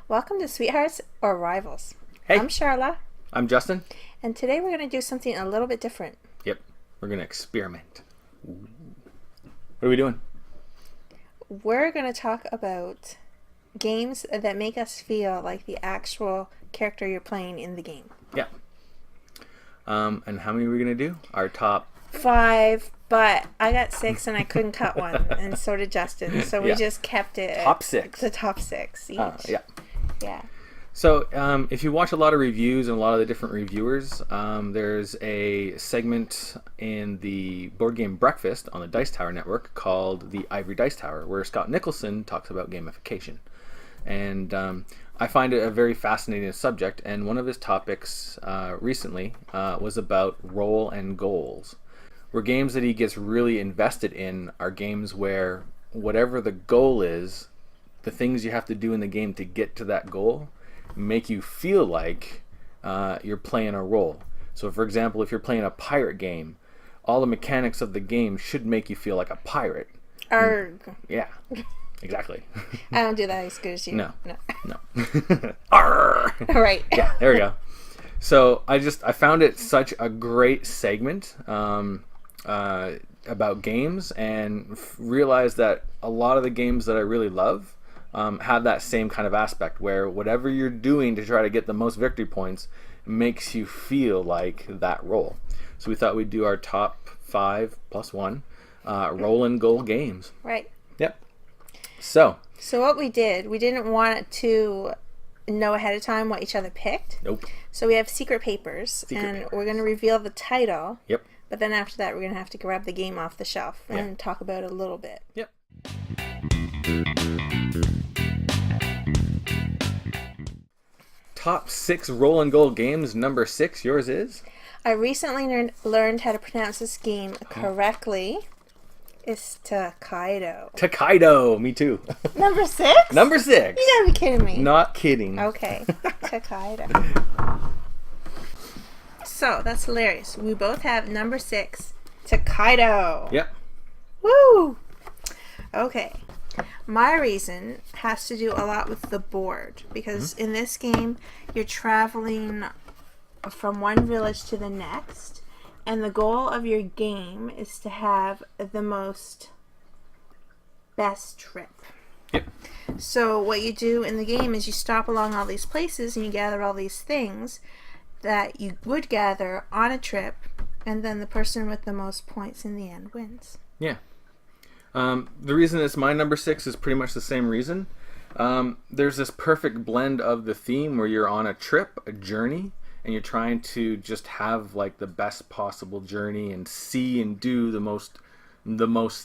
Welcome to Sweethearts or Rivals. Hey. I'm Charla. I'm Justin. And today we're going to do something a little bit different. Yep. We're going to experiment. Ooh. What are we doing? We're going to talk about games that make us feel like the actual character you're playing in the game. Yeah. And how many are we going to do? Our top 5, but I got 6 and I couldn't cut one, and so did Justin. So we just kept it top 6. The top 6 each. Yeah. Yeah. So if you watch a lot of reviews and a lot of the different reviewers, there's a segment in the Board Game Breakfast on the Dice Tower Network called the Ivory Dice Tower, where Scott Nicholson talks about gamification. And I find it a very fascinating subject, and one of his topics recently was about roll and goals. Where games that he gets really invested in are games where whatever the goal is, the things you have to do in the game to get to that goal make you feel like you're playing a role. So for example, if you're playing a pirate game, all the mechanics of the game should make you feel like a pirate. Arg. Yeah, exactly. I don't do that as good as you. No. All right. Yeah, there we go. So I found it such a great segment about games, and realized that a lot of the games that I really love have that same kind of aspect where whatever you're doing to try to get the most victory points makes you feel like that role. So we thought we'd do our top 5 plus 1 roll and goal games. Right. Yep. So what we did, we didn't want to know ahead of time what each other picked. Nope. So we have secret papers, we're going to reveal the title. Yep. But then after that, we're going to have to grab the game off the shelf and talk about it a little bit. Yep. Top 6 roll and goal games. Number 6, yours is? I recently learned how to pronounce this game correctly. It's Tokaido. Tokaido. Me too. Number 6? Number 6. You gotta be kidding me. Not kidding. Okay. Tokaido. So, that's hilarious. We both have number 6, Tokaido. Yep. Woo! Okay. My reason has to do a lot with the board, because in this game you're traveling from one village to the next, and the goal of your game is to have the best trip. Yep. So what you do in the game is you stop along all these places and you gather all these things that you would gather on a trip, and then the person with the most points in the end wins. Yeah. The reason it's my number 6 is pretty much the same reason. There's this perfect blend of the theme where you're on a trip, a journey, and you're trying to just have like the best possible journey and see and do the most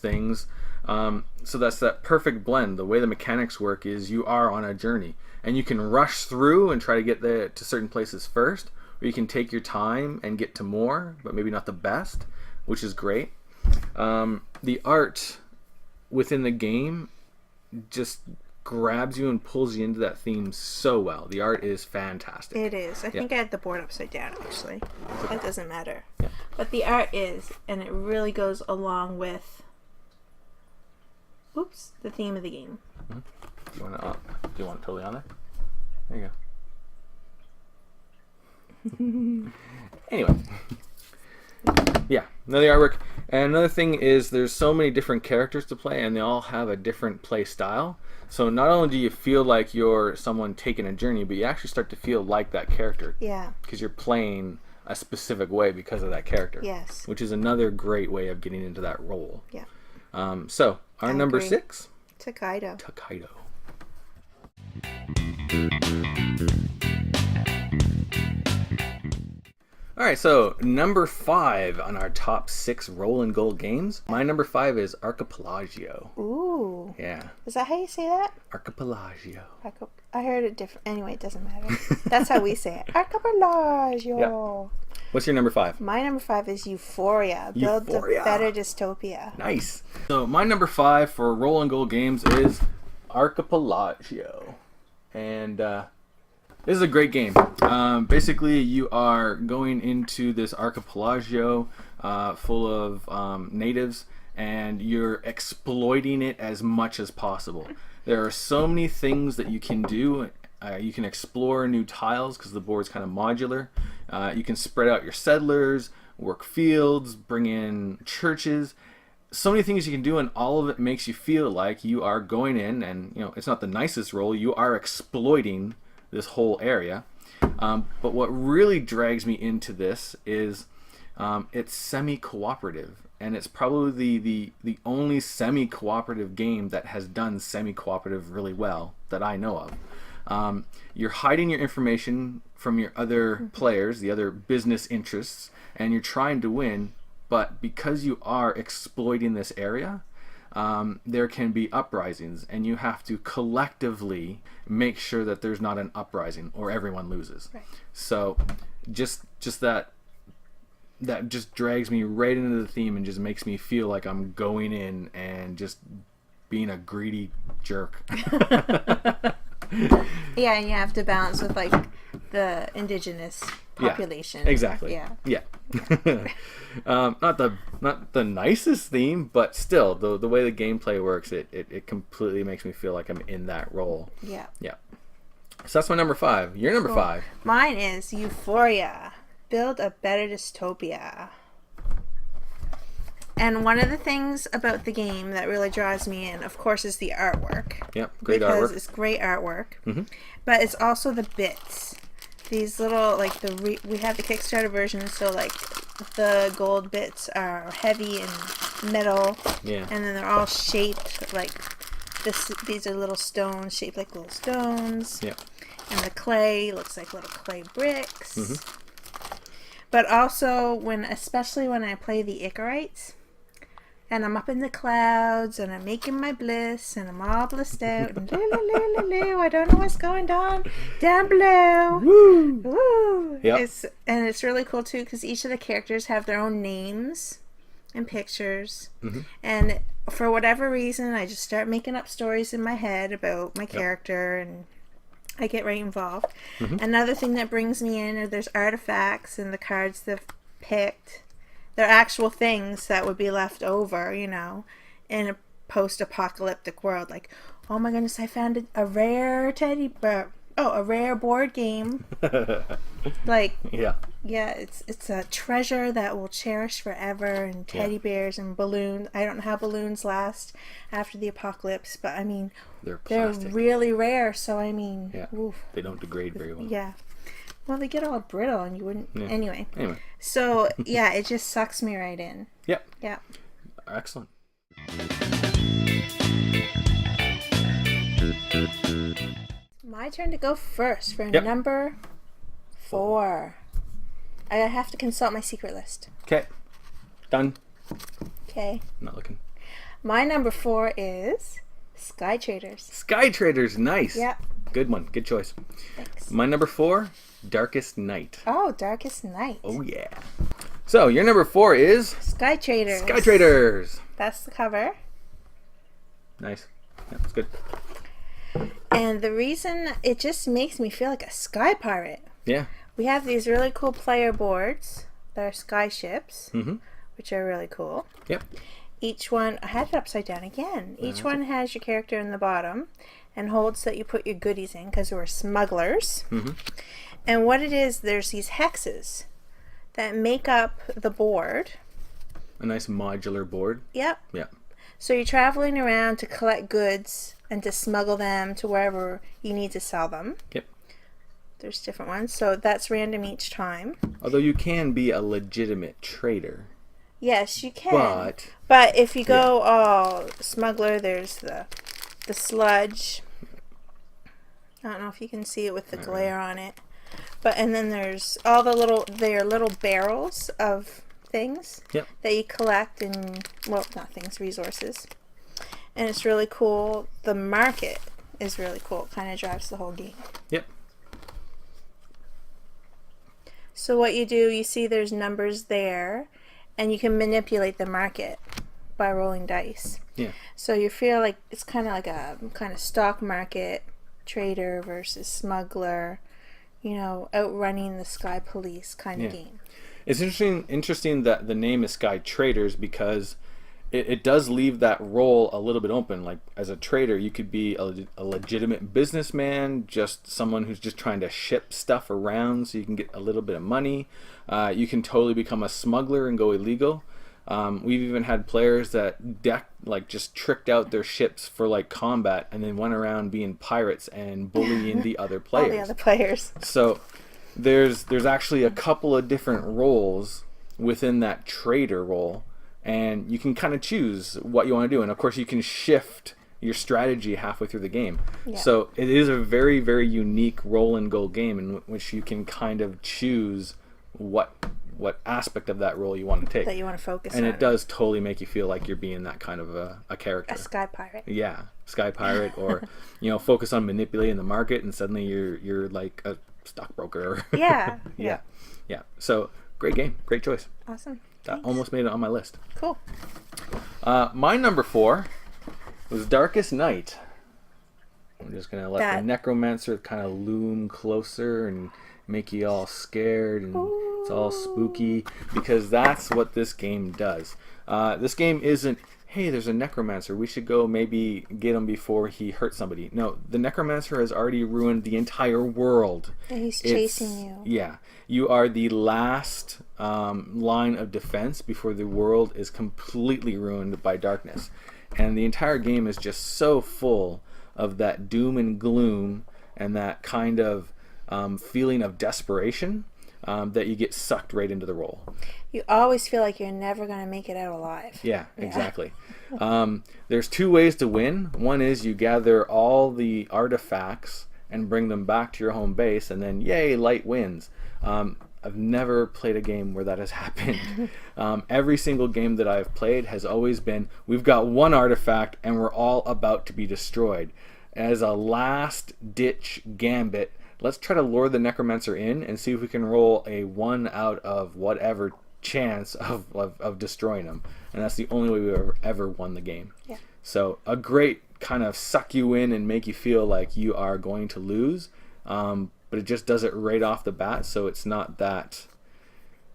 things. So that's that perfect blend. The way the mechanics work is you are on a journey, and you can rush through and try to get to certain places first, or you can take your time and get to more, but maybe not the best, which is great. The art within the game just grabs you and pulls you into that theme so well. The art is fantastic. It is. I think I had the board upside down, actually. That doesn't matter. Yeah. But the art is, and it really goes along with the theme of the game. Do you want it totally on there? There you go. Anyway. Yeah, another artwork. And another thing is there's so many different characters to play, and they all have a different play style. So not only do you feel like you're someone taking a journey, but you actually start to feel like that character. Yeah. Because you're playing a specific way because of that character. Yes. Which is another great way of getting into that role. Yeah. So our number 6? Tokaido. Tokaido. Alright, so number 5 on our top 6 roll and goal games. My number 5 is Archipelagio. Ooh. Yeah. Is that how you say that? Archipelagio. I heard it different. Anyway, it doesn't matter. That's how we say it. Archipelagio. Yep. What's your number 5? My number 5 is Euphoria. Build a better dystopia. Nice. So my number 5 for roll and goal games is Archipelagio. And This is a great game. Basically, you are going into this archipelago full of natives, and you're exploiting it as much as possible. There are so many things that you can do. You can explore new tiles because the board's kind of modular. You can spread out your settlers, work fields, bring in churches. So many things you can do, and all of it makes you feel like you are going in, and it's not the nicest role. You are exploiting this whole area. But what really drags me into this is it's semi-cooperative, and it's probably the only semi-cooperative game that has done semi-cooperative really well that I know of. You're hiding your information from your other players, the other business interests, and you're trying to win, but because you are exploiting this area, there can be uprisings, and you have to collectively make sure that there's not an uprising or everyone loses. Right. So just that just drags me right into the theme and just makes me feel like I'm going in and just being a greedy jerk. Yeah, and you have to balance with like the indigenous population. Yeah, exactly. Yeah. Not the nicest theme, but still the way the gameplay works, it completely makes me feel like I'm in that role. Yeah. So that's my number 5. Your number 5. Mine is Euphoria. Build a better dystopia. And one of the things about the game that really draws me in, of course, is the artwork. Yep, great because artwork. It's great artwork. Mm-hmm. But it's also the bits. These little, like, we have the Kickstarter version, so, like, the gold bits are heavy and metal. Yeah. And then they're all shaped like this. These are little stones shaped like little stones. Yeah. And the clay looks like little clay bricks. Mm-hmm. But also, especially when I play the Icarites, and I'm up in the clouds, and I'm making my bliss, and I'm all blissed out, and I don't know what's going on down below. Woo! Woo! Yep. It's really cool too because each of the characters have their own names and pictures, Mm-hmm. and for whatever reason, I just start making up stories in my head about my character, and I get right involved. Mm-hmm. Another thing that brings me in are there's artifacts and the cards they've picked. They're actual things that would be left over, in a post-apocalyptic world. Like, oh my goodness, I found a rare a rare board game. Like, yeah, it's a treasure that we'll cherish forever, and teddy bears and balloons. I don't know how balloons last after the apocalypse, but I mean, they're really rare, so I mean, oof. They don't degrade very well. Yeah. Well, they get all brittle, and you wouldn't. Yeah. Anyway. So, yeah, it just sucks me right in. Yep. Yeah. Excellent. My turn to go first for number 4. I have to consult my secret list. Okay. Done. Okay. Not looking. My number 4 is Sky Traders. Sky Traders, nice. Yep. Good one. Good choice. Thanks. My number 4, Darkest Night. Oh, Darkest Night. Oh, yeah. So, your number 4 is... Sky Traders. Sky Traders. That's the cover. Nice. Yeah, that's good. And the reason, it just makes me feel like a sky pirate. Yeah. We have these really cool player boards that are sky ships, which are really cool. Yep. Each one, I had it upside down again. Each one has your character in the bottom and holds that you put your goodies in because we're smugglers. Mm-hmm. And what it is, there's these hexes that make up the board. A nice modular board. Yep. Yeah. So you're traveling around to collect goods and to smuggle them to wherever you need to sell them. Yep. There's different ones. So that's random each time. Although you can be a legitimate trader. Yes, you can. But if you go all smuggler, there's the sludge. I don't know if you can see it with the glare on it. And then there's all they are little barrels of things that you collect and, well, not things, resources. And it's really cool. The market is really cool. It kind of drives the whole game. Yep. So what you do, you see there's numbers there, and you can manipulate the market by rolling dice. Yeah. So you feel like it's kind of like a kind of stock market, trader versus smuggler, outrunning the Sky Police kind of game. It's interesting that the name is Sky Traders, because it does leave that role a little bit open. Like, as a trader, you could be a legitimate businessman, just someone who's just trying to ship stuff around so you can get a little bit of money. You can totally become a smuggler and go illegal. We've even had players that just tricked out their ships for like combat and then went around being pirates and bullying the other players. All the other players. So there's actually a couple of different roles within that trader role, and you can kind of choose what you want to do. And of course, you can shift your strategy halfway through the game. Yeah. So it is a very, very unique roll and go game in which you can kind of choose what aspect of that role you want to take. That you want to focus on. And it does totally make you feel like you're being that kind of a character. A sky pirate. Yeah, sky pirate, or focus on manipulating the market, and suddenly you're like a stockbroker. Yeah. Yeah. So great game, great choice. Awesome. That almost made it on my list. Cool. My number 4 was Darkest Night. I'm just gonna let the necromancer kind of loom closer and make you all scared, and it's all spooky, because that's what this game does. This game isn't, hey, there's a necromancer, we should go maybe get him before he hurts somebody. No, the necromancer has already ruined the entire world. And he's chasing you. Yeah. You are the last line of defense before the world is completely ruined by darkness. And the entire game is just so full of that doom and gloom and that kind of feeling of desperation that you get sucked right into the role. You always feel like you're never going to make it out alive. Yeah, exactly. There's 2 ways to win. One is you gather all the artifacts and bring them back to your home base, and then yay, light wins. I've never played a game where that has happened. Every single game that I've played has always been, we've got one artifact and we're all about to be destroyed. As a last ditch gambit, let's try to lure the necromancer in and see if we can roll a 1 out of whatever chance of destroying him. And that's the only way we've ever won the game. Yeah. So a great kind of suck you in and make you feel like you are going to lose. But it just does it right off the bat, so it's not that...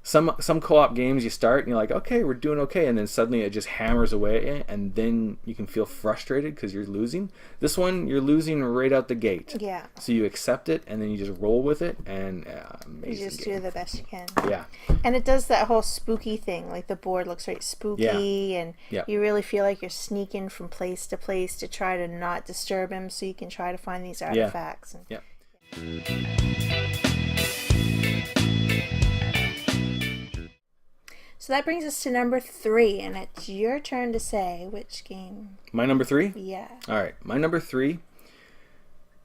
Some co-op games you start and you're like, okay, we're doing okay, and then suddenly it just hammers away, and then you can feel frustrated because you're losing. This one, you're losing right out the gate. Yeah. So you accept it, and then you just roll with it, and amazing. You just do the best you can. Yeah. And it does that whole spooky thing, like the board looks right spooky, and you really feel like you're sneaking from place to place to try to not disturb him, so you can try to find these artifacts. Yeah. So that brings us to number 3, and it's your turn to say which game. My number 3? Yeah. All right, my number 3.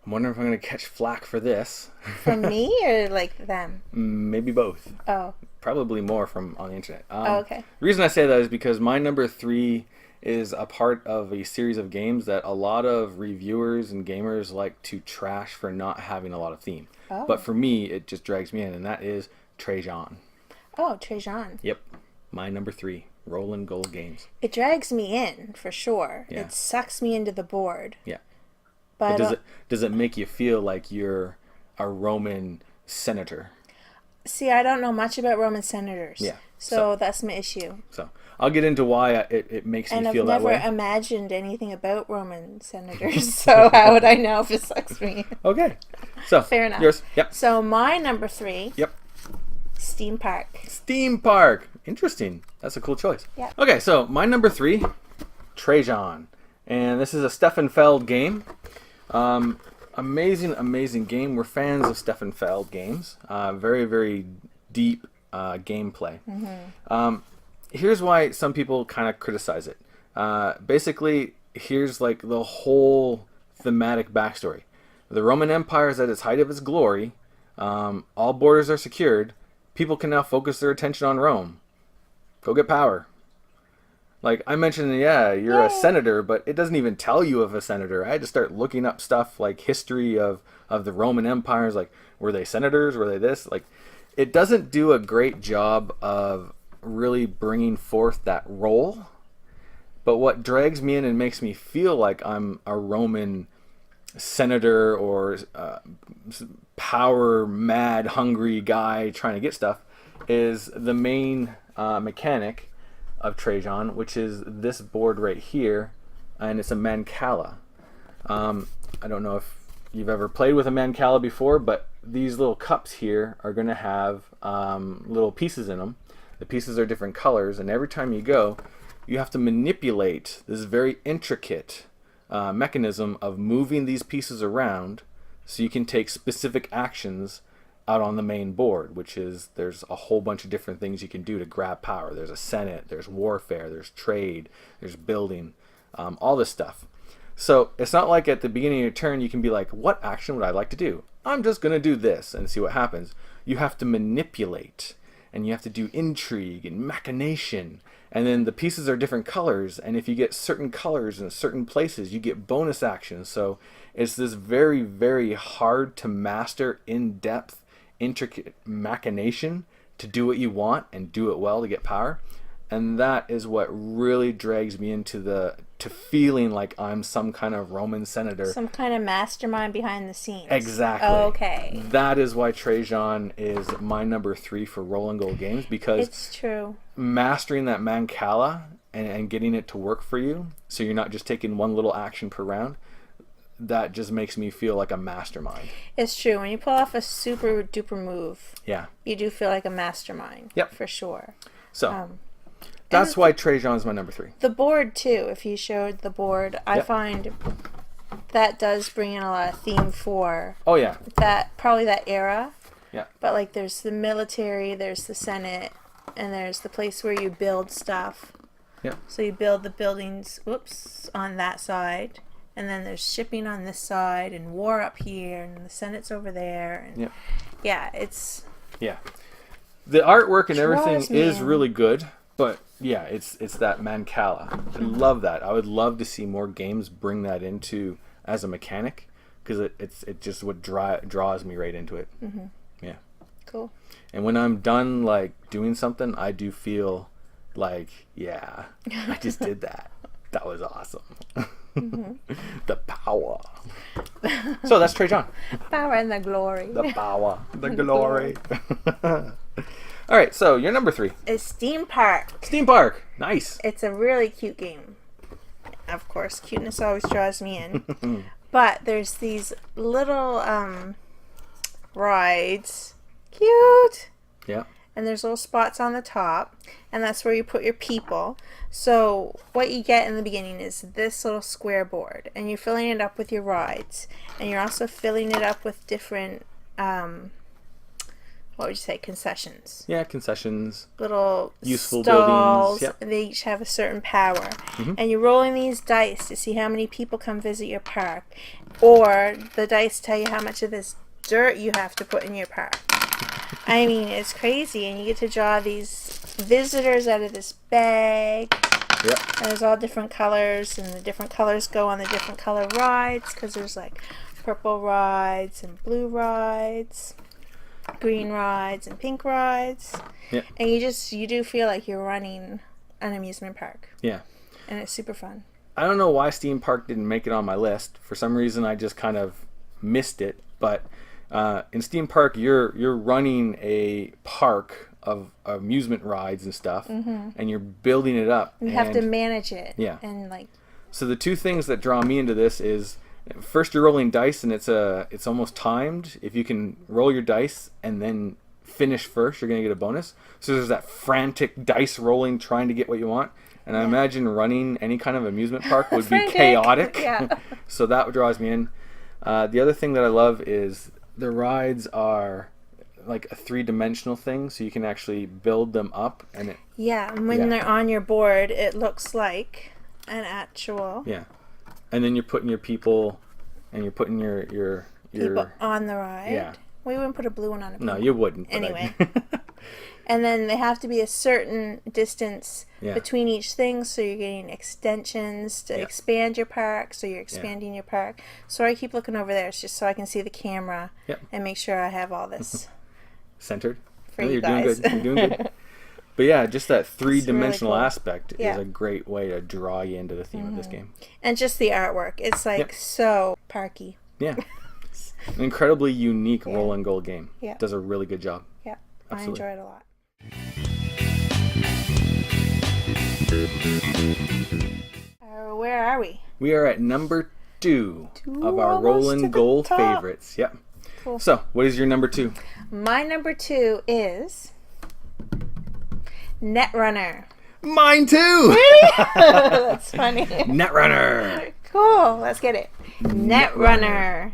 I'm wondering if I'm going to catch flack for this. From me or like them? Maybe both. Oh. Probably more from on the internet. Okay. The reason I say that is because my number 3 is a part of a series of games that a lot of reviewers and gamers like to trash for not having a lot of theme. Oh. But for me, it just drags me in, and that is Trajan. Oh, Trajan. Yep. My number 3, Roll Gold Games. It drags me in, for sure. Yeah. It sucks me into the board. Yeah. But does it make you feel like you're a Roman senator? See, I don't know much about Roman senators. Yeah. So that's my issue. So I'll get into why it makes me feel that way. And I've never imagined anything about Roman senators, so how would I know if it sucks me? Okay. So fair enough. Yours. Yep. So my number 3. Yep. Steam Park. Steam Park. Interesting. That's a cool choice. Yeah. Okay, so my number 3, Trajan. And this is a Stefan Feld game. Amazing game. We're fans of Stefan Feld games. Very, very deep gameplay. Mm-hmm. Here's why some people kind of criticize it. Basically, here's like the whole thematic backstory. The Roman Empire is at its height of its glory. All borders are secured. People can now focus their attention on Rome. Go get power. Like I mentioned, you're a senator, but it doesn't even tell you of a senator. I had to start looking up stuff like history of the Roman empires. Like, were they senators? Were they this? Like, it doesn't do a great job of really bringing forth that role. But what drags me in and makes me feel like I'm a Roman senator or power mad hungry guy trying to get stuff, is the main mechanic of Trajan, which is this board right here, and it's a Mancala. I don't know if you've ever played with a Mancala before, but these little cups here are going to have little pieces in them. The pieces are different colors, and every time you go, you have to manipulate this very intricate mechanism of moving these pieces around so you can take specific actions out on the main board, which is there's a whole bunch of different things you can do to grab power. There's a Senate, there's warfare, there's trade, there's building, all this stuff. So it's not like at the beginning of your turn you can be like, what action would I like to do? I'm just going to do this and see what happens. You have to manipulate, and you have to do intrigue and machination, and then the pieces are different colors, and if you get certain colors in certain places, you get bonus actions. So it's this very, very hard to master, in-depth, intricate machination to do what you want and do it well to get power. And that is what really drags me into to feeling like I'm some kind of Roman senator. Some kind of mastermind behind the scenes. Exactly. Oh, okay. That is why Trajan is my number 3 for Rolling Gold games, because It's true. mastering that Mancala and getting it to work for you, so you're not just taking one little action per round, that just makes me feel like a mastermind. It's true. When you pull off a super duper move, Yeah. you do feel like a mastermind. Yep. For sure. So that's why Trajan is my number 3. The board too, if you showed the board, I Yep. find that does bring in a lot of theme for Oh yeah. probably that era. Yeah. But like there's the military, there's the Senate, and there's the place where you build stuff. Yeah. So you build the buildings, on that side, and then there's shipping on this side, and war up here, and the Senate's over there. And Yep. yeah, it's Yeah. The artwork and everything Draws me is in. really good, but yeah, it's that Mancala. I love that. I would love to see more games bring that into as a mechanic, because it just would draws me right into it. Mm-hmm. Yeah. cool. And when I'm done like doing something, I do feel like, yeah, I just did that. That was awesome. Mm-hmm. The power. So that's Trajan. Power and the glory. The power. The glory. All right, so you're number 3. It's Steam Park. Steam Park. Nice. It's a really cute game. Of course, cuteness always draws me in. But there's these little rides. Cute. Yeah. And there's little spots on the top, and that's where you put your people. So what you get in the beginning is this little square board, and you're filling it up with your rides, and you're also filling it up with different what would you say, concessions. Yeah, concessions. Little Useful stalls. buildings. Yep. And they each have a certain power. And you're rolling these dice to see how many people come visit your park, or the dice tell you how much of this dirt you have to put in your park. I mean, it's crazy, and you get to draw these visitors out of this bag. Yep. And there's all different colors, and the different colors go on the different color rides, because there's like purple rides and blue rides, green rides and pink rides. Yep. And you do feel like you're running an amusement park. Yeah. And it's super fun. I don't know why Steam Park didn't make it on my list. For some reason, I just kind of missed it. But in Steam Park, you're running a park of amusement rides and stuff, and you're building it up. You have to manage it. Yeah. And like, so the two things that draw me into this is, first you're rolling dice, and it's almost timed. If you can roll your dice and then finish first, you're going to get a bonus. So there's that frantic dice rolling, trying to get what you want. And I imagine running any kind of amusement park would be chaotic. Yeah. So that draws me in. The other thing that I love is the rides are like a 3-dimensional thing, so you can actually build them up. And and when they're on your board, it looks like an actual and then you're putting your people, and you're putting your people on the ride. Yeah. We wouldn't put a blue one on a pink. No, you wouldn't. But Anyway. And then they have to be a certain distance between each thing, so you're getting extensions to expand your park, so you're expanding your park. So I keep looking over there, it's just so I can see the camera and make sure I have all this centered. for No, you you're guys. doing good. You're doing good. But yeah, just that 3-dimensional cool. aspect is Yeah. a great way to draw you into the theme of this game. And just the artwork. It's like so parky. Yeah. An incredibly unique roll and goal game. Yeah. Does a really good job. Yeah. Absolutely. I enjoy it a lot. Where are we? We are at number 2 of our almost roll to and the goal top. favorites. Yep. Cool. So, what is your number 2? My number 2 is Netrunner. Mine too! That's funny. Netrunner! Cool. Let's get it. Netrunner.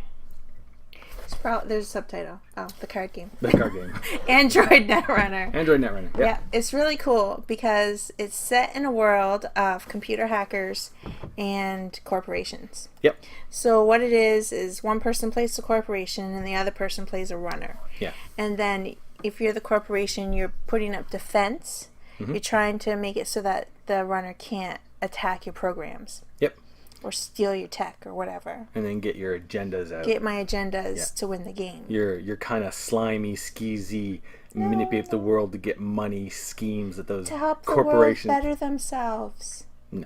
There's a subtitle. Oh, the card game. The card game. Android Netrunner. Android Netrunner. Yep. Yeah, it's really cool because it's set in a world of computer hackers and corporations. Yep. So what it is one person plays the corporation and the other person plays a runner. Yeah. And then if you're the corporation, you're putting up defense. You're trying to make it so that the runner can't attack your programs. Yep. Or steal your tech or whatever. And then get your agendas out. Get my agendas to win the game. Your kind of slimy, skeezy, manipulate the world to get money schemes that those To help corporations. the world better themselves. No.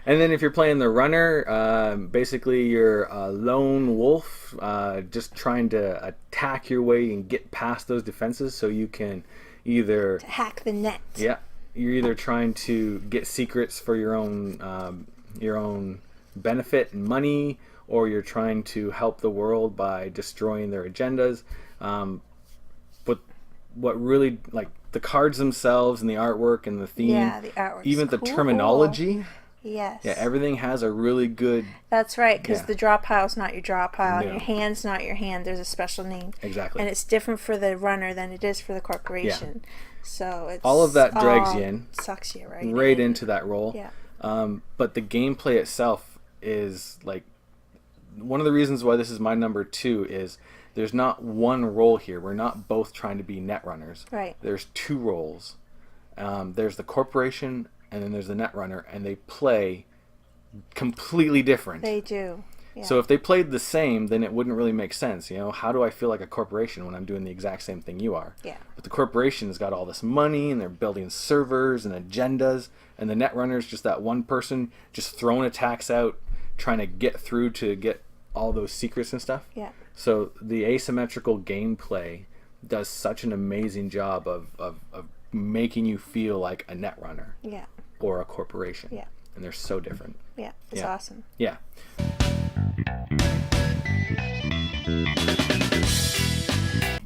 And then if you're playing the runner, basically you're a lone wolf, just trying to attack your way and get past those defenses, so you can either To hack the net. Yeah, you're either trying to get secrets for your own benefit and money, or you're trying to help the world by destroying their agendas. But what really, like, the cards themselves and the artwork and the theme, Yeah, the artwork's even the cool. terminology, Yes. yeah, everything has a really good. That's right, because Yeah. the draw pile's not your draw pile, and No. your hand's not your hand. There's a special name. Exactly. And it's different for the runner than it is for the corporation. So it's All of that drags all you in. Sucks you right right in. into that role. Yeah. But the gameplay itself is, like, one of the reasons why this is my number 2 is there's not one role here. We're not both trying to be net runners. Right. There's 2 roles. There's the corporation and then there's the net runner, and they play completely different. They do. Yeah. So if they played the same, then it wouldn't really make sense. You know, how do I feel like a corporation when I'm doing the exact same thing you are? Yeah. But the corporation's got all this money, and they're building servers and agendas, and the netrunner's just that one person just throwing attacks out, trying to get through to get all those secrets and stuff. Yeah. So the asymmetrical gameplay does such an amazing job of making you feel like a netrunner Yeah. or a corporation. Yeah. And they're so different. Yeah. It's Yeah. awesome. Yeah.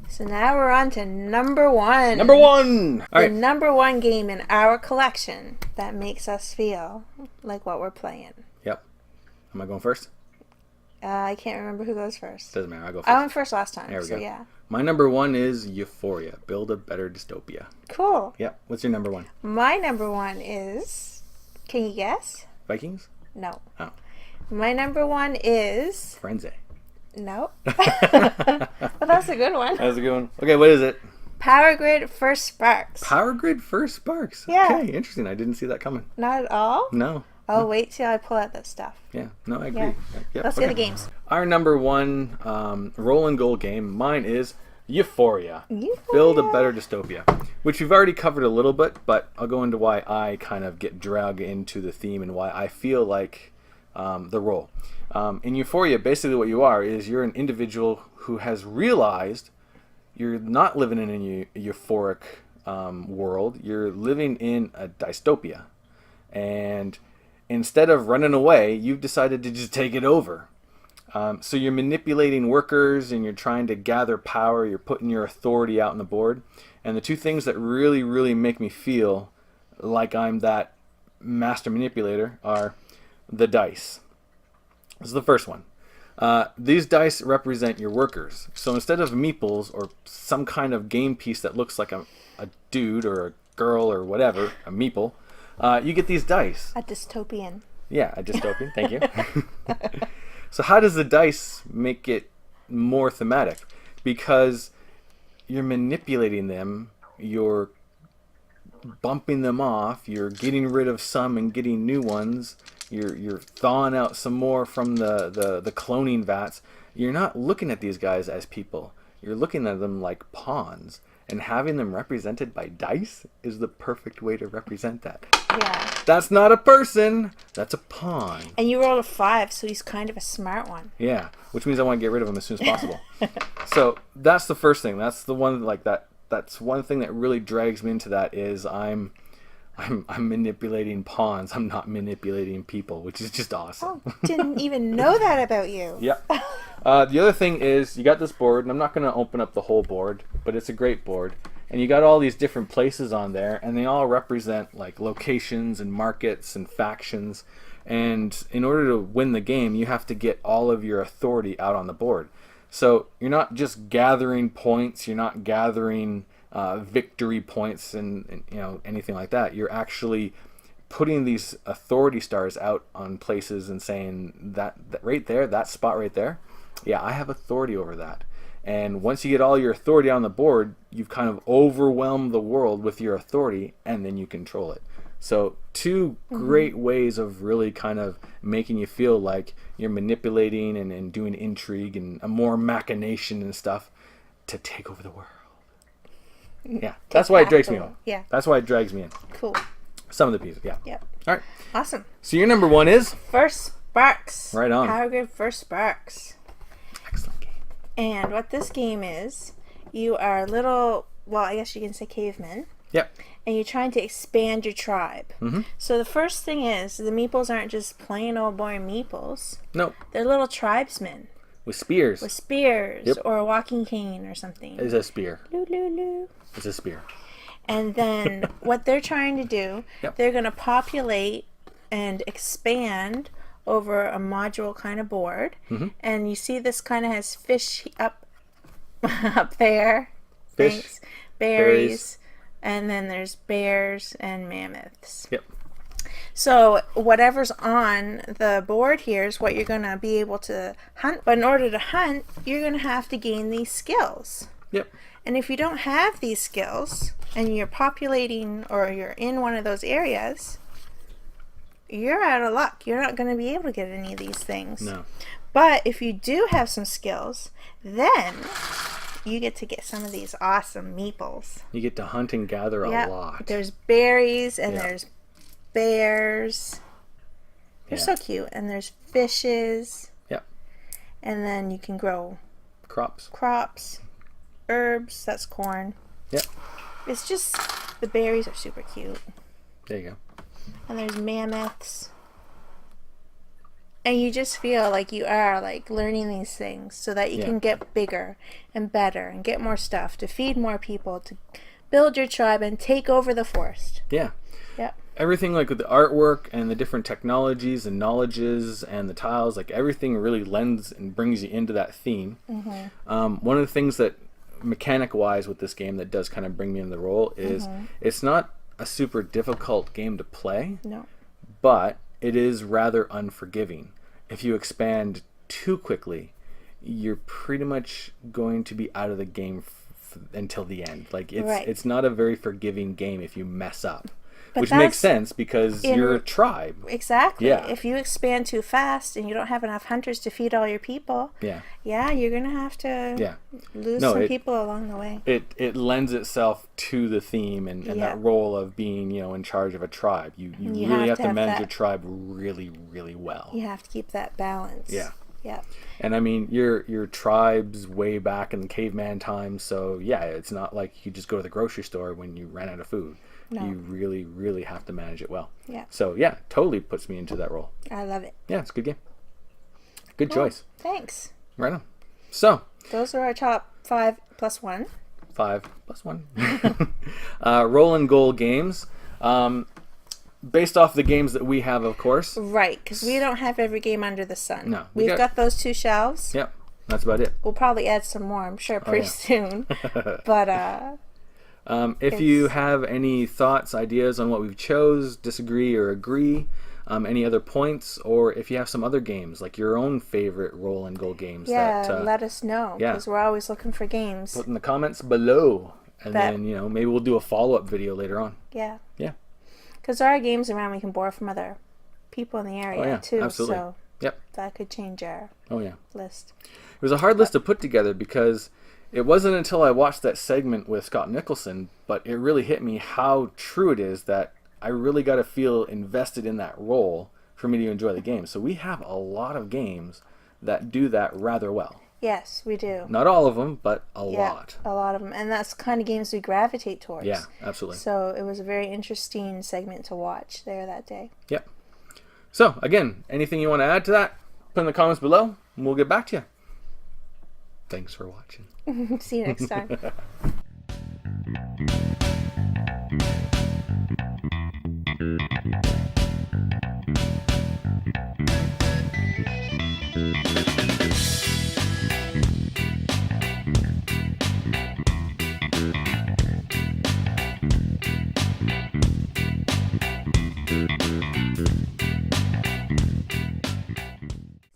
So now we're on to number 1. Number 1! All The right. number 1 game in our collection that makes us feel like what we're playing. Yep. Am I going first? I can't remember who goes first. Doesn't matter. I'll go first. I went first last time. There we so go. yeah. My number 1 is Euphoria. Build a better dystopia. Cool. Yep. What's your number 1? My number 1 is. Can you guess? Vikings? No. Oh. My number 1 is. Frenzy. No. But that's a good one. That's a good one. Okay, what is it? Power Grid First Sparks. Power Grid First Sparks. Yeah. Okay, interesting. I didn't see that coming. Not at all? No. Oh, wait till I pull out that stuff. Yeah. No, I agree. Yeah. Yep, Let's okay. get the games. Our number 1 roll and goal game, mine is Euphoria. Euphoria. Build a better dystopia, which we've already covered a little bit, but I'll go into why I kind of get dragged into the theme and why I feel like the role. In Euphoria, basically what you are is you're an individual who has realized you're not living in a euphoric world. You're living in a dystopia. And instead of running away, you've decided to just take it over. So you're manipulating workers and you're trying to gather power. You're putting your authority out on the board. And the 2 things that really, really make me feel like I'm that master manipulator are the dice. This is the first one. These dice represent your workers. So instead of meeples or some kind of game piece that looks like a dude or a girl or whatever, a meeple, you get these dice. A dystopian. Yeah, a dystopian. Thank you. So how does the dice make it more thematic? Because you're manipulating them, you're bumping them off, you're getting rid of some and getting new ones, you're thawing out some more from the cloning vats. You're not looking at these guys as people. You're looking at them like pawns. and having them represented by dice is the perfect way to represent that. Yeah. That's not a person, that's a pawn. And you rolled a 5, so he's kind of a smart one. Yeah, which means I want to get rid of him as soon as possible. So that's the first thing. That's the one like that. That's one thing that really drags me into that is I'm manipulating pawns. I'm not manipulating people, which is just awesome. Oh, didn't even know that about you. Yeah. The other thing is you got this board, and I'm not going to open up the whole board, but it's a great board. And you got all these different places on there, and they all represent like locations and markets and factions. And in order to win the game, you have to get all of your authority out on the board. So you're not just gathering points, you're not gathering victory points and anything like that. You're actually putting these authority stars out on places and saying that right there, that spot right there, yeah, I have authority over that. And once you get all your authority on the board, you've kind of overwhelmed the world with your authority, and then you control it. So two great ways of really kind of making you feel like you're manipulating and doing intrigue and more machination and stuff to take over the world. Yeah, that's why it drags me in. Yeah. That's why it drags me in. Cool. Some of the pieces, yeah. Yep. All right. Awesome. So your number 1 is? First Sparks. Right on. Power Grid First Sparks. Excellent game. And what this game is, you are little, well, I guess you can say cavemen. Yep. And you're trying to expand your tribe. Mm-hmm. So the first thing is, the meeples aren't just plain old boring meeples. Nope. They're little tribesmen. With spears. With spears. Yep. Or a walking cane or something. It's a spear. Loo, loo, loo. It's a spear. And then what they're trying to do, Yep. they're going to populate and expand over a module kind of board. Mm-hmm. And you see this kind of has fish up there. Fish. Thanks. Berries. And then there's bears and mammoths. Yep. So whatever's on the board here is what you're going to be able to hunt. But in order to hunt, you're going to have to gain these skills. Yep. And if you don't have these skills and you're populating or you're in one of those areas, you're out of luck. You're not going to be able to get any of these things. No. But if you do have some skills, then you get to get some of these awesome meeples. You get to hunt and gather a lot. There's berries and Yeah. there's bears. They're Yeah. so cute. And there's fishes. Yep. And then you can grow Crops. crops, herbs, that's corn. Yep. It's just, the berries are super cute. There you go. And there's mammoths. And you just feel like you are like learning these things so that you Yeah. can get bigger and better and get more stuff to feed more people, to build your tribe and take over the forest. Yeah. Yep. Everything like with the artwork and the different technologies and knowledges and the tiles, like everything really lends and brings you into that theme. Mm-hmm. One of the things that mechanic wise with this game that does kind of bring me in the role is it's not a super difficult game to play, No. but it is rather unforgiving. If you expand too quickly, you're pretty much going to be out of the game until the end. Like it's not a very forgiving game if you mess up. But Which makes that's sense because you're a tribe. Exactly. Yeah. If you expand too fast and you don't have enough hunters to feed all your people, Yeah. you're going to have to lose No, some people along the way. It lends itself to the theme and that role of being, in charge of a tribe. You really have to manage your tribe really, really well. You have to keep that balance. Yeah. Yep. And I mean, your tribe's way back in the caveman times, so yeah, it's not like you just go to the grocery store when you ran out of food. No. You really, really have to manage it well. Yeah. So yeah, totally puts me into that role. I love it. Yeah, it's a good game. Good Cool. choice. Thanks. Right on. So Those are our top 5 plus 1. 5 plus 1. Roll and goal games. Based off the games that we have, of course. Right, because we don't have every game under the sun. No, We've got those 2 shelves. Yep, that's about it. We'll probably add some more, I'm sure, pretty soon. But if you have any thoughts, ideas on what we've chose, disagree or agree, any other points, or if you have some other games, like your own favorite roll and goal games, let us know, because we're always looking for games. Put in the comments below, and then maybe we'll do a follow-up video later on. Yeah. Yeah. Because there are games around we can borrow from other people in the area too. Absolutely. So that could change our list. It was a hard list to put together because It wasn't until I watched that segment with Scott Nicholson, but it really hit me how true it is that I really got to feel invested in that role for me to enjoy the game. So we have a lot of games that do that rather well. Yes, we do. Not all of them, but a lot. A lot of them. And that's the kind of games we gravitate towards. Yeah, absolutely. So it was a very interesting segment to watch there that day. Yep. So, again, anything you want to add to that, put in the comments below, and we'll get back to you. Thanks for watching. See you next time.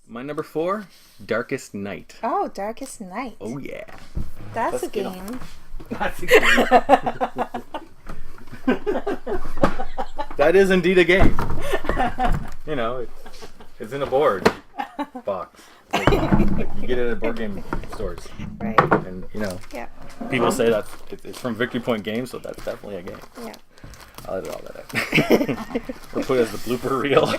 My number 4, Darkest Night. Oh, Darkest Night. Oh, yeah. That's Let's a get game. That's a game. That is indeed a game. You know, it's in a board box. Like you get it at board game stores. Right. And, you know, Yeah. people say that it's from Victory Point Games, so that's definitely a game. Yeah. I'll edit all that out. Or put it as the blooper reel.